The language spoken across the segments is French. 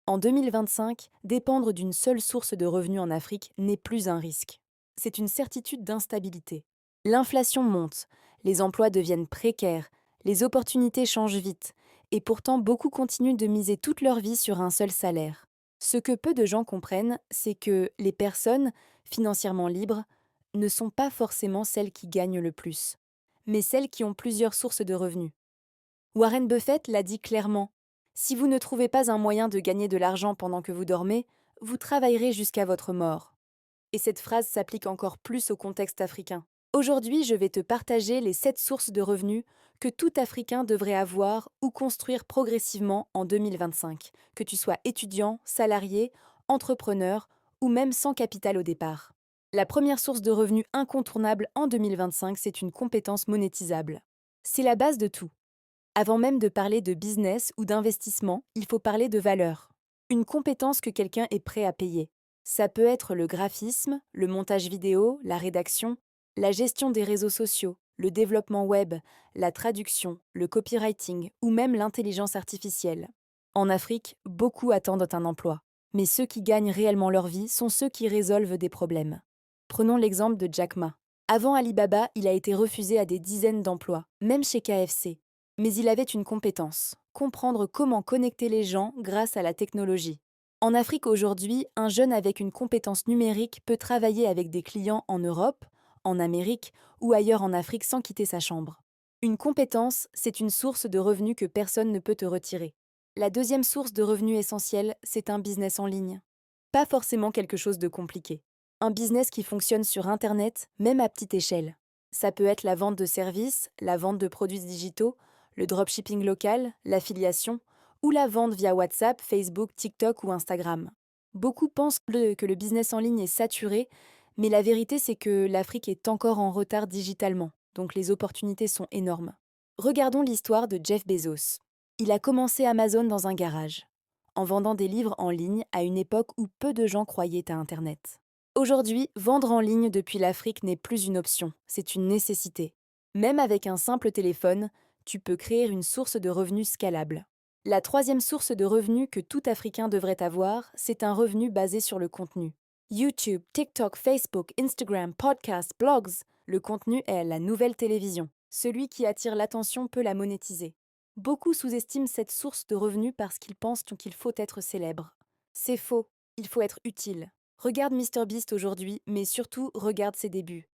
En 2025, dépendre d'une seule source de revenus en Afrique n'est plus un risque. C'est une certitude d'instabilité. L'inflation monte, les emplois deviennent précaires, les opportunités changent vite, et pourtant beaucoup continuent de miser toute leur vie sur un seul salaire. Ce que peu de gens comprennent, c'est que les personnes, financièrement libres, ne sont pas forcément celles qui gagnent le plus, mais celles qui ont plusieurs sources de revenus. Warren Buffett l'a dit clairement, si vous ne trouvez pas un moyen de gagner de l'argent pendant que vous dormez, vous travaillerez jusqu'à votre mort. Et cette phrase s'applique encore plus au contexte africain. Aujourd'hui, je vais te partager les 7 sources de revenus que tout Africain devrait avoir ou construire progressivement en 2025, que tu sois étudiant, salarié, entrepreneur ou même sans capital au départ. La première source de revenus incontournable en 2025, c'est une compétence monétisable. C'est la base de tout. Avant même de parler de business ou d'investissement, il faut parler de valeur. Une compétence que quelqu'un est prêt à payer. Ça peut être le graphisme, le montage vidéo, la rédaction, la gestion des réseaux sociaux, le développement web, la traduction, le copywriting ou même l'intelligence artificielle. En Afrique, beaucoup attendent un emploi. Mais ceux qui gagnent réellement leur vie sont ceux qui résolvent des problèmes. Prenons l'exemple de Jack Ma. Avant Alibaba, il a été refusé à des dizaines d'emplois, même chez KFC. Mais il avait une compétence, comprendre comment connecter les gens grâce à la technologie. En Afrique aujourd'hui, un jeune avec une compétence numérique peut travailler avec des clients en Europe, en Amérique ou ailleurs en Afrique sans quitter sa chambre. Une compétence, c'est une source de revenus que personne ne peut te retirer. La deuxième source de revenus essentielle, c'est un business en ligne. Pas forcément quelque chose de compliqué. Un business qui fonctionne sur Internet, même à petite échelle. Ça peut être la vente de services, la vente de produits digitaux, le dropshipping local, l'affiliation, ou la vente via WhatsApp, Facebook, TikTok ou Instagram. Beaucoup pensent que le business en ligne est saturé, mais la vérité c'est que l'Afrique est encore en retard digitalement, donc les opportunités sont énormes. Regardons l'histoire de Jeff Bezos. Il a commencé Amazon dans un garage, en vendant des livres en ligne à une époque où peu de gens croyaient à Internet. Aujourd'hui, vendre en ligne depuis l'Afrique n'est plus une option, c'est une nécessité. Même avec un simple téléphone, tu peux créer une source de revenus scalable. La troisième source de revenus que tout Africain devrait avoir, c'est un revenu basé sur le contenu. YouTube, TikTok, Facebook, Instagram, podcasts, blogs, le contenu est la nouvelle télévision. Celui qui attire l'attention peut la monétiser. Beaucoup sous-estiment cette source de revenus parce qu'ils pensent qu'il faut être célèbre. C'est faux, il faut être utile. Regarde MrBeast aujourd'hui, mais surtout regarde ses débuts.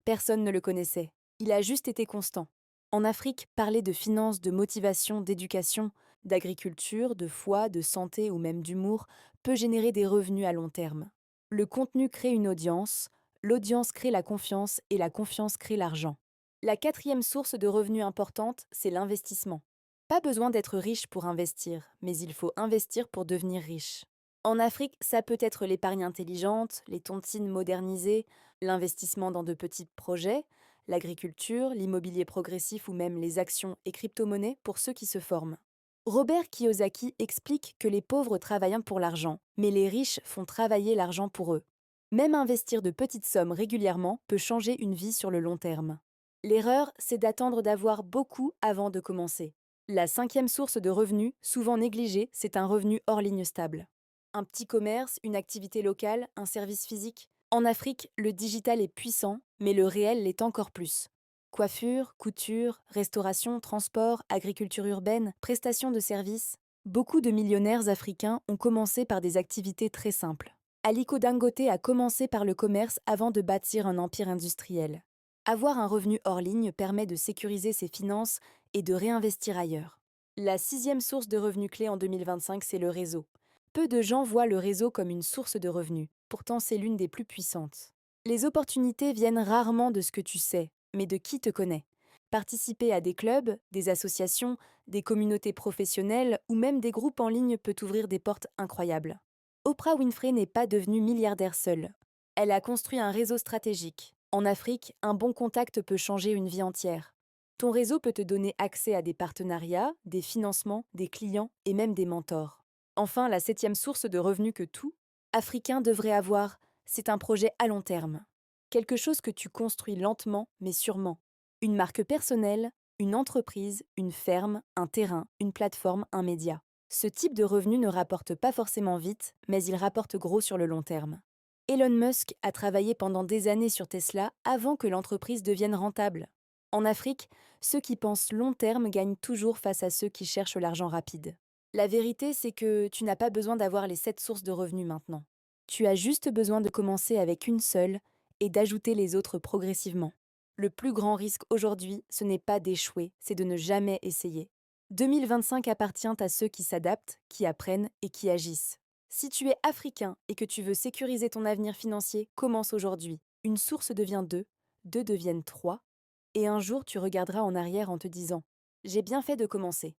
Personne ne le connaissait. Il a juste été constant. En Afrique, parler de finances, de motivation, d'éducation, d'agriculture, de foi, de santé ou même d'humour peut générer des revenus à long terme. Le contenu crée une audience, l'audience crée la confiance et la confiance crée l'argent. La quatrième source de revenus importante, c'est l'investissement. Pas besoin d'être riche pour investir, mais il faut investir pour devenir riche. En Afrique, ça peut être l'épargne intelligente, les tontines modernisées, l'investissement dans de petits projets, l'agriculture, l'immobilier progressif ou même les actions et crypto-monnaies pour ceux qui se forment. Robert Kiyosaki explique que les pauvres travaillent pour l'argent, mais les riches font travailler l'argent pour eux. Même investir de petites sommes régulièrement peut changer une vie sur le long terme. L'erreur, c'est d'attendre d'avoir beaucoup avant de commencer. La cinquième source de revenus, souvent négligée, c'est un revenu hors ligne stable. Un petit commerce, une activité locale, un service physique. En Afrique, le digital est puissant, mais le réel l'est encore plus. Coiffure, couture, restauration, transport, agriculture urbaine, prestations de services. Beaucoup de millionnaires africains ont commencé par des activités très simples. Aliko Dangote a commencé par le commerce avant de bâtir un empire industriel. Avoir un revenu hors ligne permet de sécuriser ses finances et de réinvestir ailleurs. La sixième source de revenus clé en 2025, c'est le réseau. Peu de gens voient le réseau comme une source de revenus, pourtant c'est l'une des plus puissantes. Les opportunités viennent rarement de ce que tu sais, mais de qui te connaît. Participer à des clubs, des associations, des communautés professionnelles ou même des groupes en ligne peut ouvrir des portes incroyables. Oprah Winfrey n'est pas devenue milliardaire seule. Elle a construit un réseau stratégique. En Afrique, un bon contact peut changer une vie entière. Ton réseau peut te donner accès à des partenariats, des financements, des clients et même des mentors. Enfin, la septième source de revenus que tout Africain devrait avoir, c'est un projet à long terme. Quelque chose que tu construis lentement mais sûrement. Une marque personnelle, une entreprise, une ferme, un terrain, une plateforme, un média. Ce type de revenu ne rapporte pas forcément vite, mais il rapporte gros sur le long terme. Elon Musk a travaillé pendant des années sur Tesla avant que l'entreprise devienne rentable. En Afrique, ceux qui pensent long terme gagnent toujours face à ceux qui cherchent l'argent rapide. La vérité, c'est que tu n'as pas besoin d'avoir les 7 sources de revenus maintenant. Tu as juste besoin de commencer avec une seule et d'ajouter les autres progressivement. Le plus grand risque aujourd'hui, ce n'est pas d'échouer, c'est de ne jamais essayer. 2025 appartient à ceux qui s'adaptent, qui apprennent et qui agissent. Si tu es africain et que tu veux sécuriser ton avenir financier, commence aujourd'hui. Une source devient deux, deux deviennent trois, et un jour tu regarderas en arrière en te disant ⁇ J'ai bien fait de commencer ⁇